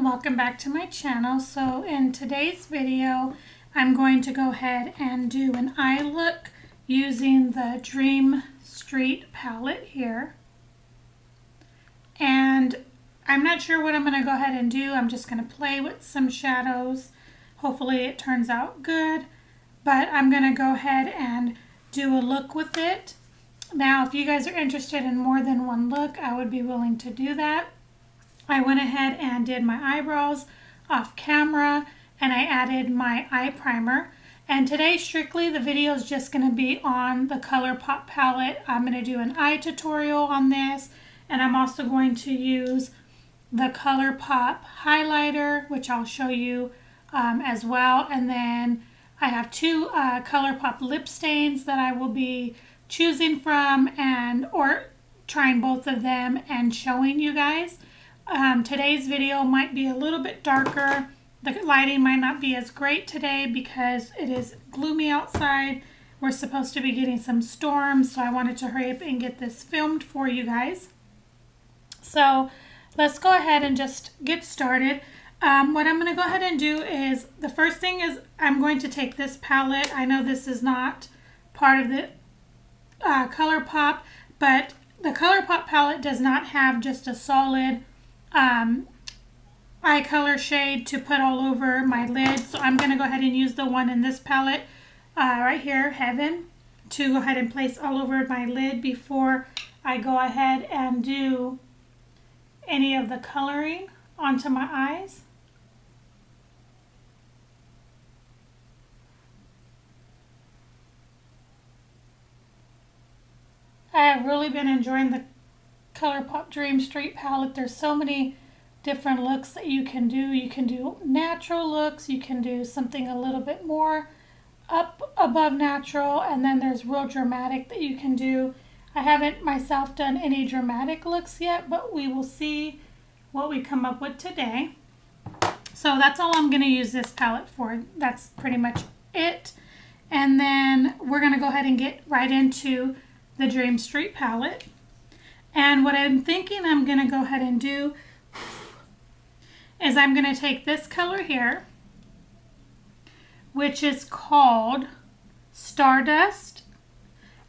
and welcome back to my channel. So in today's video I'm going to go ahead and do an eye look using the Dream Street palette here. And I'm not sure what I'm going to go ahead and do. I'm just going to play with some shadows. Hopefully it turns out good. But I'm going to go ahead and do a look with it. Now if you guys are interested in more than one look, I would be willing to do that. I went ahead and did my eyebrows off camera and I added my eye primer. And today strictly the video is just going to be on the Colourpop palette. I'm going to do an eye tutorial on this, and I'm also going to use the Colourpop highlighter, which I'll show you as well. And then I have two Colourpop lip stains that I will be choosing from or trying both of them and showing you guys. Today's video might be a little bit darker. The lighting might not be as great today because it is gloomy outside. We're supposed to be getting some storms, so I wanted to hurry up and get this filmed for you guys. So let's go ahead and just get started. What I'm going to go ahead and do is, the first thing is I'm going to take this palette. I know this is not part of the Colourpop, but the Colourpop palette does not have just a solid eye color shade to put all over my lid. So I'm going to go ahead and use the one in this palette right here, Heaven, to go ahead and place all over my lid before I go ahead and do any of the coloring onto my eyes. I have really been enjoying the Colourpop Dream Street palette. There's so many different looks that you can do. You can do natural looks, you can do something a little bit more up above natural, and then there's real dramatic that you can do. I haven't myself done any dramatic looks yet, but we will see what we come up with today. So that's all I'm going to use this palette for. That's pretty much it. And then we're going to go ahead and get right into the Dream Street palette. And what I'm thinking I'm going to go ahead and do is I'm going to take this color here, which is called Stardust,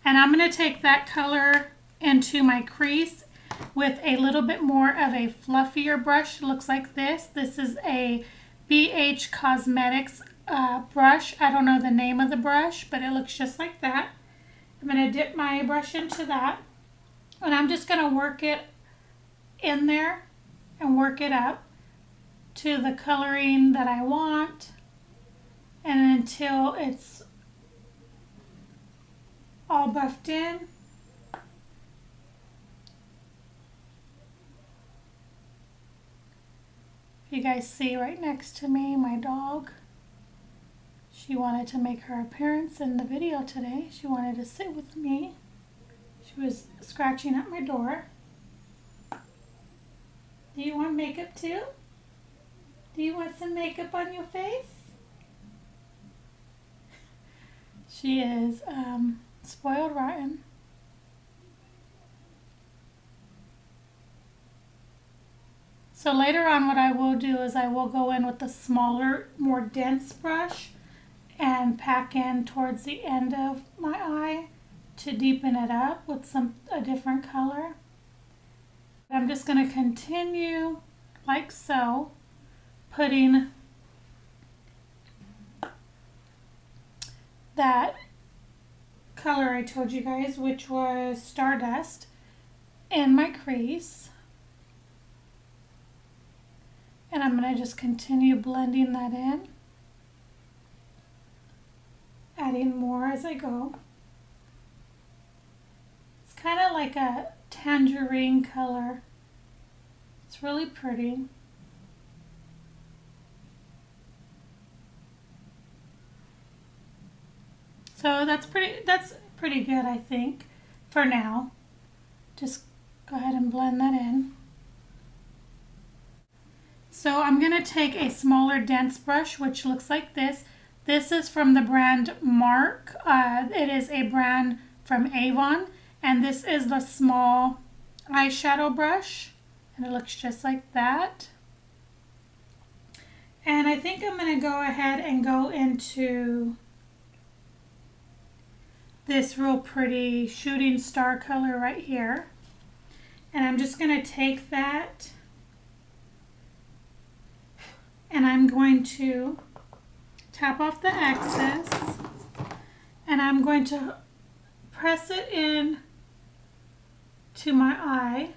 and I'm going to take that color into my crease with a little bit more of a fluffier brush. It looks like this. This is a BH Cosmetics brush. I don't know the name of the brush, but it looks just like that. I'm going to dip my brush into that, and I'm just going to work it in there and work it up to the coloring that I want, and until it's all buffed in. You guys see right next to me my dog. She wanted to make her appearance in the video today. She wanted to sit with me. She was scratching at my door. Do you want makeup too? Do you want some makeup on your face? She is spoiled rotten. So later on what I will do is I will go in with a smaller, more dense brush and pack in towards the end of my eye to deepen it up with a different color. I'm just going to continue like so, putting that color I told you guys, which was Stardust, in my crease. And I'm going to just continue blending that in, adding more as I go. It's kind of like a tangerine color. It's really pretty. So that's pretty good, I think, for now. Just go ahead and blend that in. So I'm going to take a smaller dense brush, which looks like this. This is from the brand Mark. It is a brand from Avon, and this is the small eyeshadow brush, and it looks just like that. And I think I'm going to go ahead and go into this real pretty shooting star color right here. And I'm just going to take that and I'm going to tap off the excess and I'm going to press it in to my eye.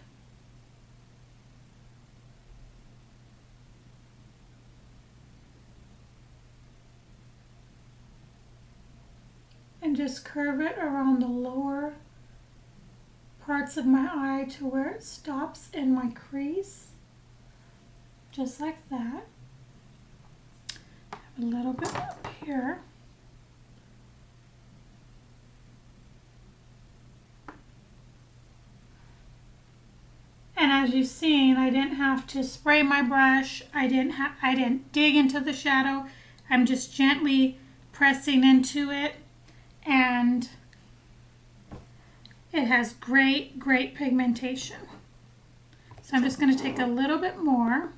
And just curve it around the lower parts of my eye to where it stops in my crease. Just like that. A little bit up here. And as you've seen, I didn't have to spray my brush. I didn't dig into the shadow. I'm just gently pressing into it, and it has great pigmentation. So I'm just going to take a little bit more,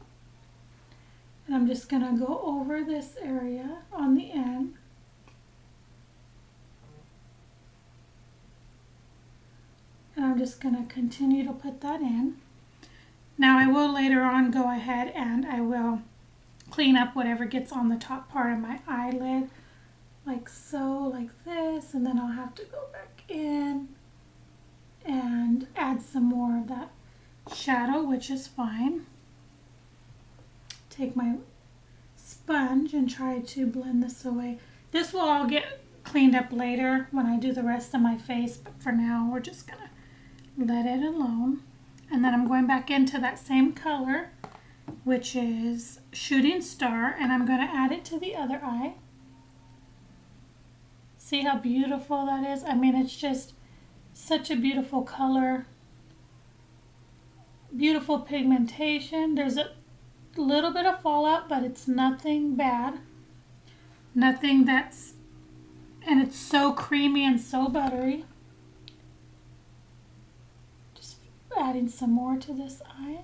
and I'm just going to go over this area on the end. And I'm just going to continue to put that in. Now I will later on go ahead and I will clean up whatever gets on the top part of my eyelid, like so, like this, and then I'll have to go back in and add some more of that shadow, which is fine. Take my sponge and try to blend this away. This will all get cleaned up later when I do the rest of my face, but for now we're just gonna let it alone. And then I'm going back into that same color, which is Shooting Star, and I'm going to add it to the other eye. See how beautiful that is? I mean, it's just such a beautiful color. Beautiful pigmentation. There's a little bit of fallout, but it's nothing bad. Nothing that's, and it's so creamy and so buttery. Adding some more to this eye.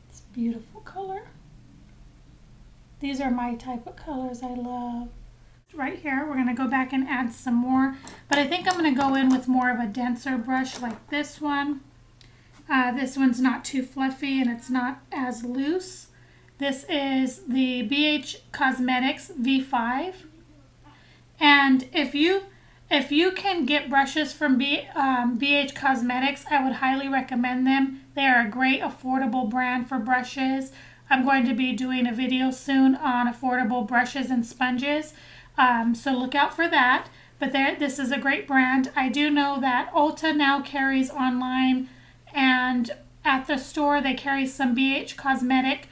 It's a beautiful color. These are my type of colors I love. Right here, we're going to go back and add some more, but I think I'm going to go in with more of a denser brush like this one. This one's not too fluffy and it's not as loose. This is the BH Cosmetics V5. And if you can get brushes from BH Cosmetics, I would highly recommend them. They are a great affordable brand for brushes. I'm going to be doing a video soon on affordable brushes and sponges, so look out for that. But this is a great brand. I do know that Ulta now carries online, and at the store they carry some BH Cosmetic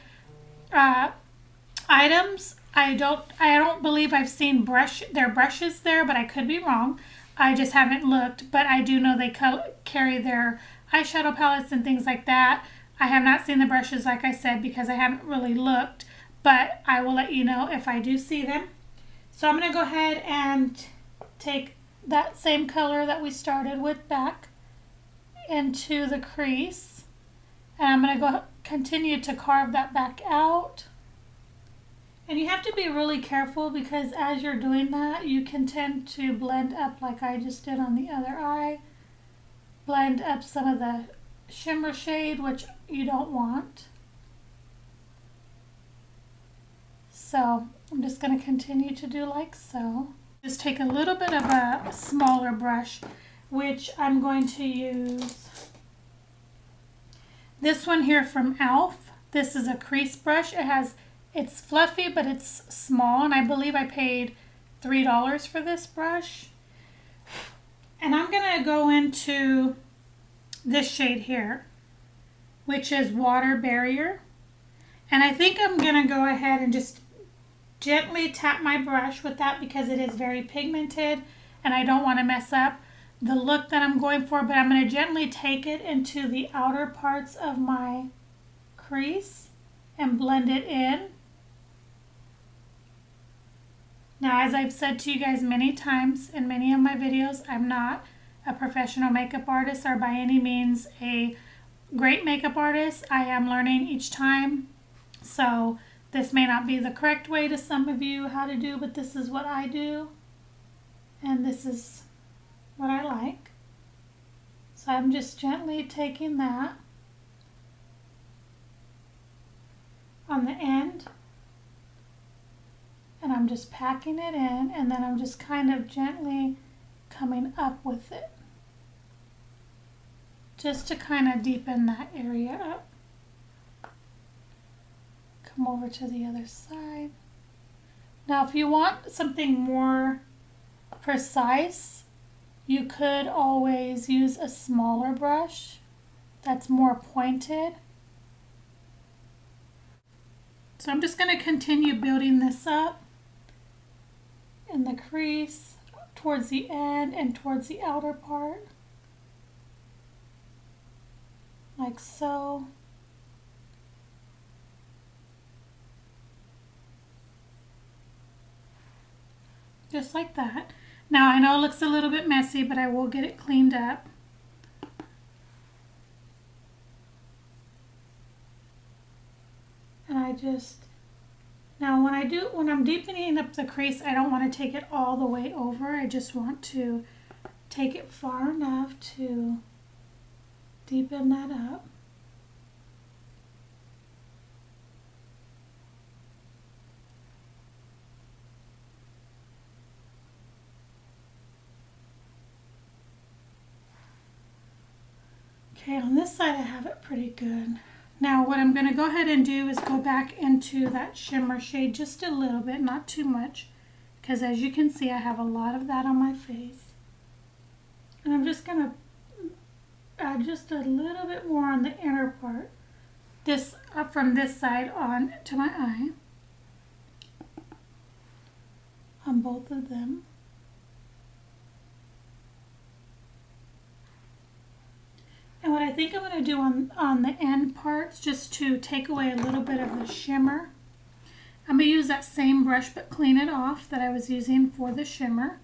items. I don't believe I've seen their brushes there, but I could be wrong. I just haven't looked, but I do know they carry their eyeshadow palettes and things like that. I have not seen the brushes, like I said, because I haven't really looked, but I will let you know if I do see them. So I'm going to go ahead and take that same color that we started with back into the crease, and I'm going to continue to carve that back out. And you have to be really careful because as you're doing that, you can tend to blend up like I just did on the other eye. Blend up some of the shimmer shade, which you don't want. So I'm just going to continue to do like so. Just take a little bit of a smaller brush, which I'm going to use this one here from e.l.f. This is a crease brush. It's fluffy, but it's small, and I believe I paid $3 for this brush. And I'm going to go into this shade here, which is Water Barrier. And I think I'm going to go ahead and just gently tap my brush with that because it is very pigmented, and I don't want to mess up the look that I'm going for, but I'm going to gently take it into the outer parts of my crease and blend it in. Now, as I've said to you guys many times in many of my videos, I'm not a professional makeup artist or by any means a great makeup artist. I am learning each time. So this may not be the correct way to some of you how to do, but this is what I do. And this is what I like. So I'm just gently taking that on the end, and I'm just packing it in, and then I'm just kind of gently coming up with it just to kind of deepen that area up. Come over to the other side. Now if you want something more precise, you could always use a smaller brush that's more pointed. So I'm just going to continue building this up in the crease towards the end and towards the outer part, like so. Just like that. Now I know it looks a little bit messy, but I will get it cleaned up. And I just, now when I'm deepening up the crease, I don't want to take it all the way over. I just want to take it far enough to deepen that up. Okay, on this side I have it pretty good. Now what I'm going to go ahead and do is go back into that shimmer shade just a little bit, not too much, because as you can see I have a lot of that on my face. And I'm just going to add just a little bit more on the inner part, this up from this side on to my eye, on both of them. And what I think I'm going to do on the end parts, just to take away a little bit of the shimmer, I'm going to use that same brush but clean it off that I was using for the shimmer,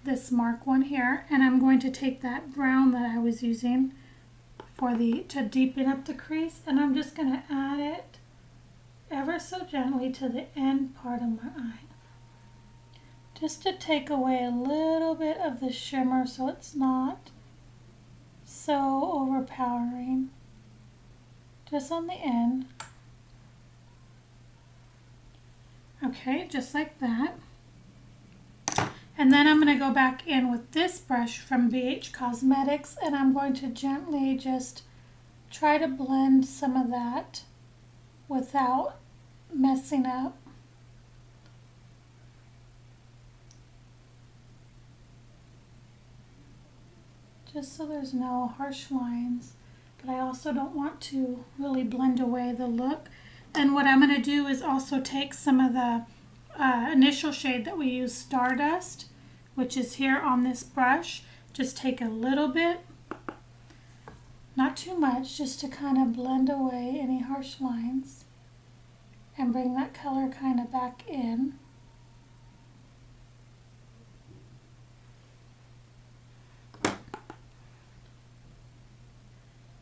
this mark one here, and I'm going to take that brown that I was using for to deepen up the crease, and I'm just going to add it ever so gently to the end part of my eye, just to take away a little bit of the shimmer so it's not so overpowering, just on the end. Okay, just like that. And then I'm going to go back in with this brush from BH Cosmetics, and I'm going to gently just try to blend some of that without messing up. Just so there's no harsh lines, but I also don't want to really blend away the look. And what I'm going to do is also take some of the initial shade that we use, Stardust, which is here on this brush. Just take a little bit, not too much, just to kind of blend away any harsh lines and bring that color kind of back in.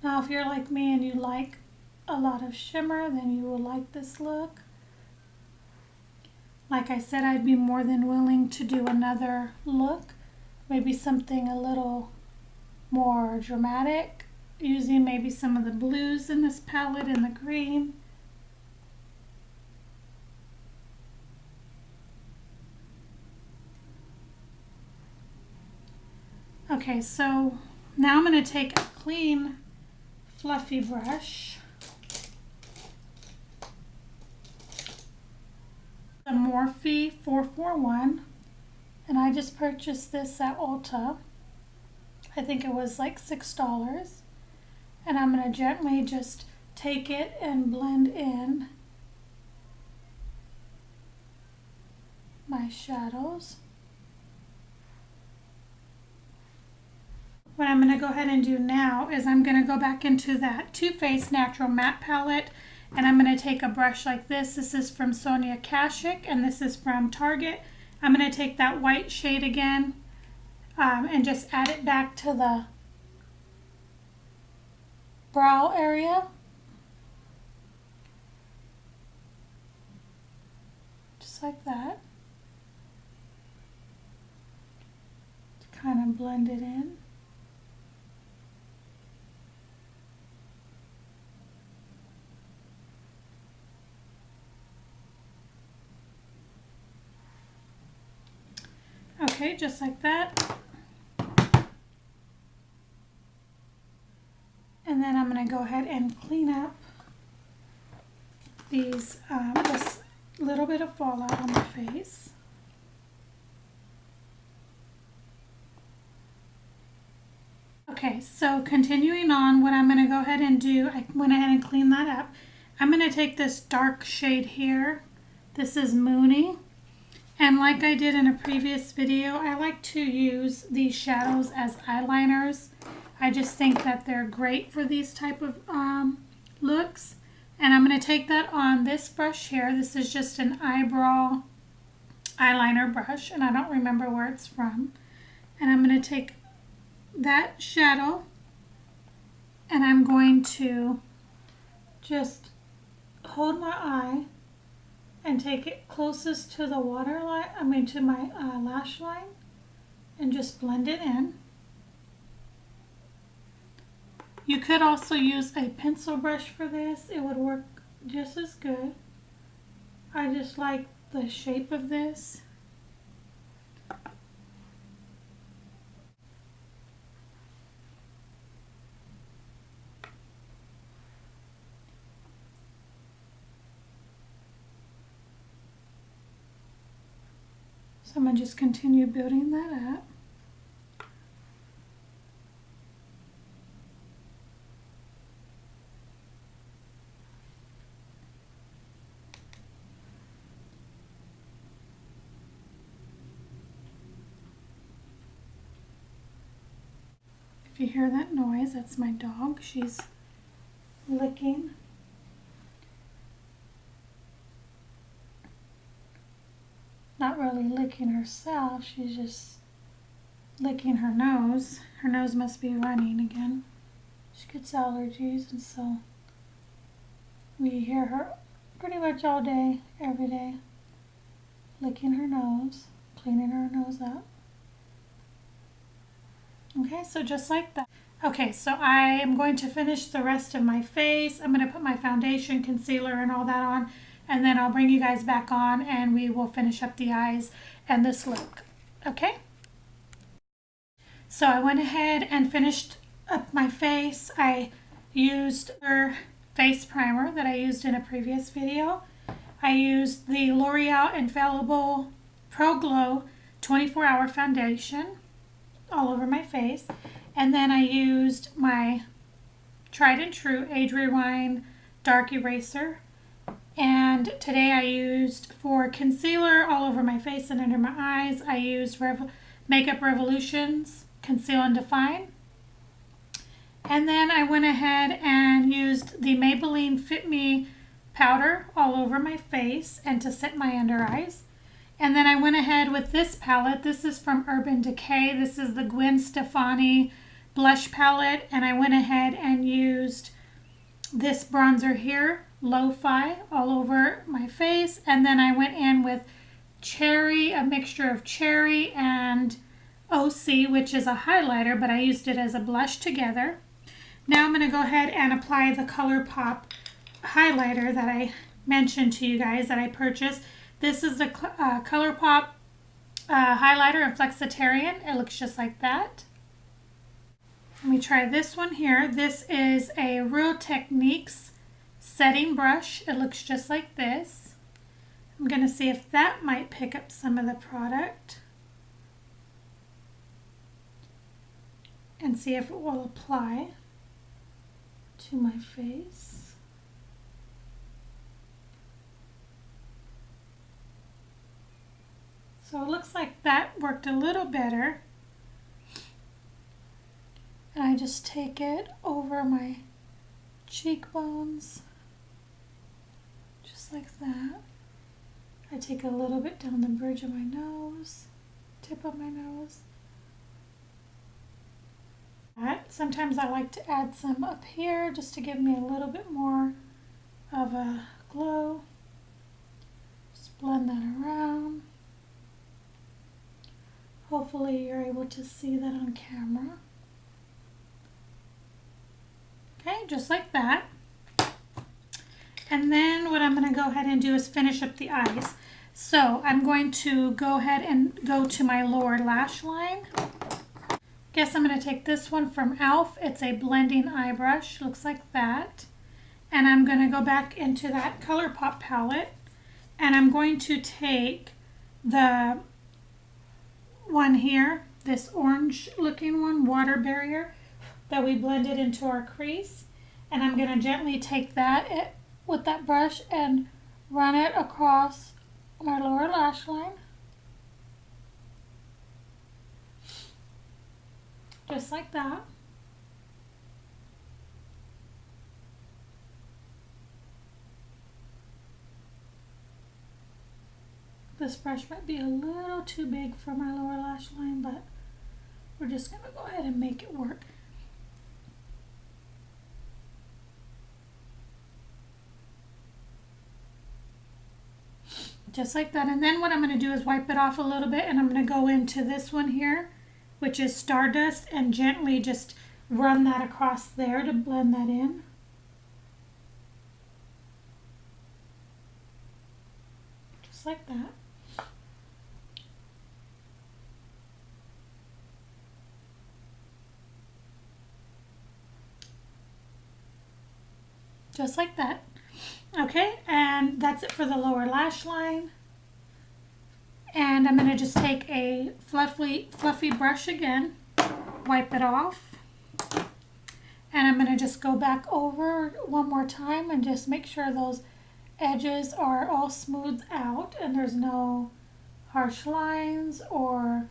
Now if you're like me and you like a lot of shimmer, then you will like this look. Like I said, I'd be more than willing to do another look, maybe something a little more dramatic, using maybe some of the blues in this palette and the green. Okay, so now I'm going to take a clean fluffy brush, the Morphe 441, and I just purchased this at Ulta. I think it was like $6, and I'm going to gently just take it and blend in my shadows. What I'm going to go ahead and do now is I'm going to go back into that Too Faced Natural Matte Palette, and I'm going to take a brush like this. This is from Sonia Kashuk, and this is from Target. I'm going to take that white shade again, and just add it back to the brow area. Just like that. To kind of blend it in. Okay, just like that. And then I'm going to go ahead and clean up these, this little bit of fallout on my face. Okay, so continuing on, what I'm going to go ahead and do, I went ahead and cleaned that up. I'm going to take this dark shade here. This is Moony. And like I did in a previous video, I like to use these shadows as eyeliners. I just think that they're great for these type of looks. And I'm going to take that on this brush here. This is just an eyebrow eyeliner brush, and I don't remember where it's from. And I'm going to take that shadow, and I'm going to just hold my eye and take it closest to the waterline, to my lash line, and just blend it in. You could also use a pencil brush for this. It would work just as good. I just like the shape of this. So I'm going to just continue building that up. If you hear that noise, that's my dog. She's licking. Not really licking herself, she's just licking her nose. Her nose must be running again. She gets allergies, and so we hear her pretty much all day, every day, licking her nose, cleaning her nose up. Okay, so just like that. Okay, so I am going to finish the rest of my face. I'm going to put my foundation, concealer, and all that on, and then I'll bring you guys back on and we will finish up the eyes and this look. Okay? So I went ahead and finished up my face. I used her face primer that I used in a previous video. I used the L'Oreal Infallible Pro Glow 24-hour foundation all over my face, and then I used my tried and true Age Rewind Dark Eraser, and today I used for concealer all over my face and under my eyes, I used Makeup Revolution's Conceal and Define, and then I went ahead and used the Maybelline Fit Me powder all over my face and to set my under eyes. And then I went ahead with this palette. This is from Urban Decay. This is the Gwen Stefani blush palette. And I went ahead and used this bronzer here, Lo-Fi, all over my face. And then I went in with Cherry, a mixture of Cherry and OC, which is a highlighter, but I used it as a blush together. Now I'm going to go ahead and apply the Colourpop highlighter that I mentioned to you guys that I purchased. This is the Colourpop highlighter in Flexatarin. It looks just like that. Let me try this one here. This is a Real Techniques setting brush. It looks just like this. I'm going to see if that might pick up some of the product and see if it will apply to my face. So it looks like that worked a little better. And I just take it over my cheekbones, just like that. I take a little bit down the bridge of my nose, tip of my nose, Sometimes I like to add some up here just to give me a little bit more of a glow. Just blend that around. Hopefully you're able to see that on camera. Okay, just like that. And then what I'm going to go ahead and do is finish up the eyes. So I'm going to go ahead and go to my lower lash line. Guess I'm going to take this one from e.l.f. It's a blending eye brush, looks like that. And I'm going to go back into that Colourpop palette. And I'm going to take the one here, this orange looking one, Water Barrier, that we blended into our crease. And I'm going to gently take that with that brush and run it across my lower lash line. Just like that. This brush might be a little too big for my lower lash line, but we're just going to go ahead and make it work. Just like that. And then what I'm going to do is wipe it off a little bit, and I'm going to go into this one here, which is Stardust, and gently just run that across there to blend that in. Just like that. Just like that. Okay, and that's it for the lower lash line. And I'm going to just take a fluffy brush again, wipe it off. And I'm going to just go back over one more time and just make sure those edges are all smoothed out and there's no harsh lines or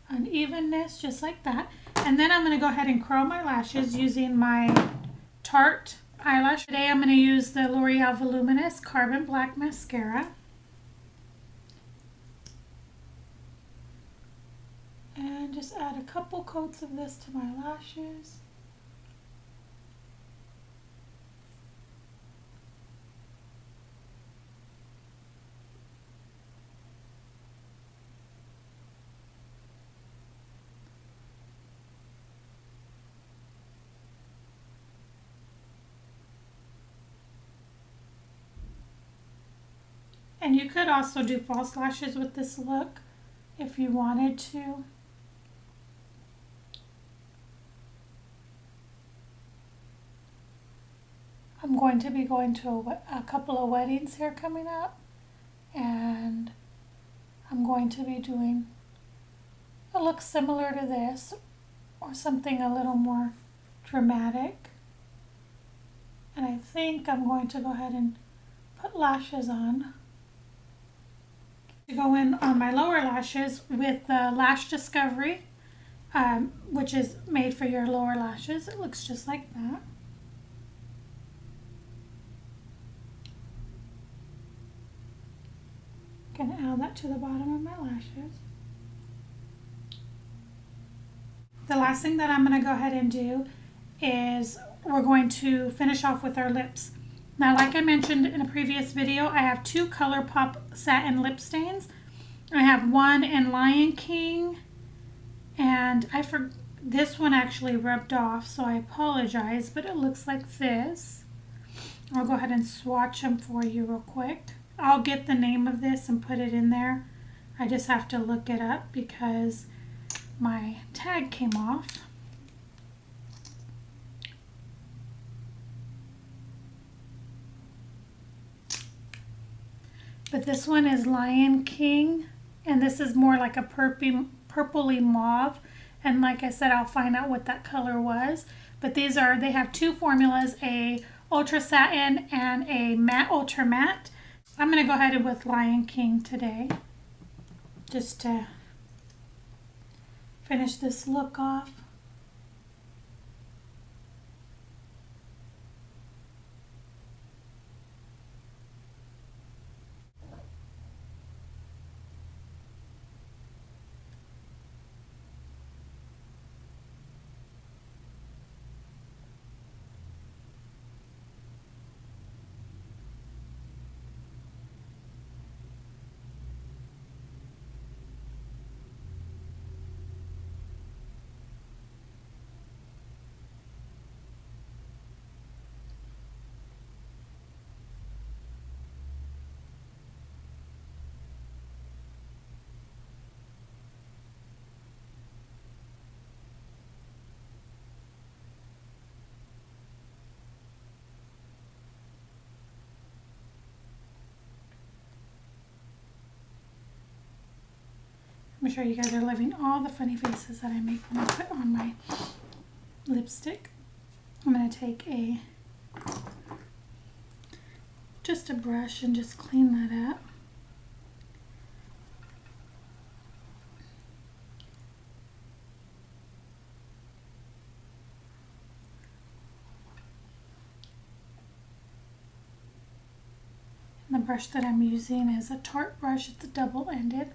unevenness, just like that. And then I'm going to go ahead and curl my lashes using my Tarte eyelash. Today I'm going to use the L'Oreal Voluminous Carbon Black Mascara. And just add a couple coats of this to my lashes. And you could also do false lashes with this look if you wanted to. I'm going to be going to a couple of weddings here coming up, and I'm going to be doing a look similar to this or something a little more dramatic. And I think I'm going to go ahead and put lashes on. To go in on my lower lashes with the Lash Discovery, which is made for your lower lashes. It looks just like that. Gonna add that to the bottom of my lashes. The last thing that I'm gonna go ahead and do is we're going to finish off with our lips. Now, like I mentioned in a previous video, I have two Colourpop satin lip stains. I have one in Lion King, and this one actually rubbed off, so I apologize, but it looks like this. I'll go ahead and swatch them for you real quick. I'll get the name of this and put it in there. I just have to look it up because my tag came off. But this one is Lion King, and this is more like a purpley mauve. And like I said, I'll find out what that color was. But they have two formulas, a Ultra Satin and a Matte Ultra Matte. I'm going to go ahead with Lion King today, just to finish this look off. I'm sure you guys are loving all the funny faces that I make when I put on my lipstick. I'm going to take just a brush and just clean that up. And the brush that I'm using is a Tarte brush. It's a double-ended.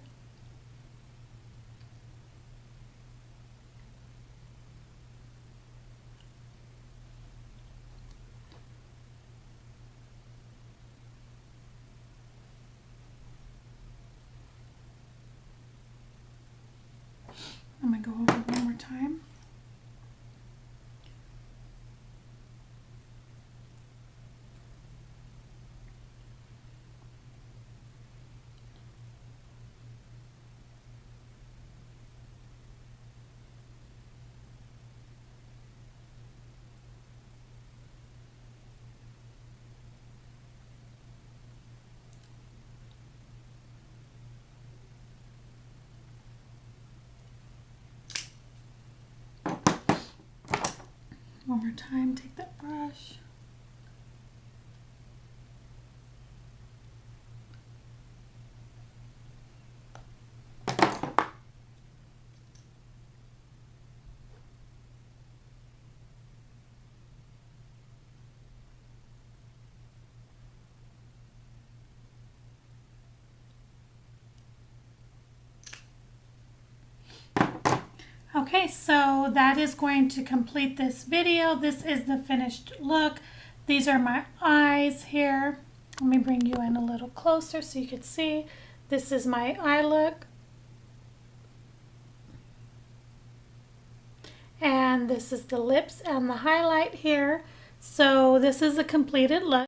I'm going to go over it one more time. One more time, take that brush. Okay, so that is going to complete this video. This is the finished look. These are my eyes here. Let me bring you in a little closer so you can see. This is my eye look. And this is the lips and the highlight here. So this is a completed look.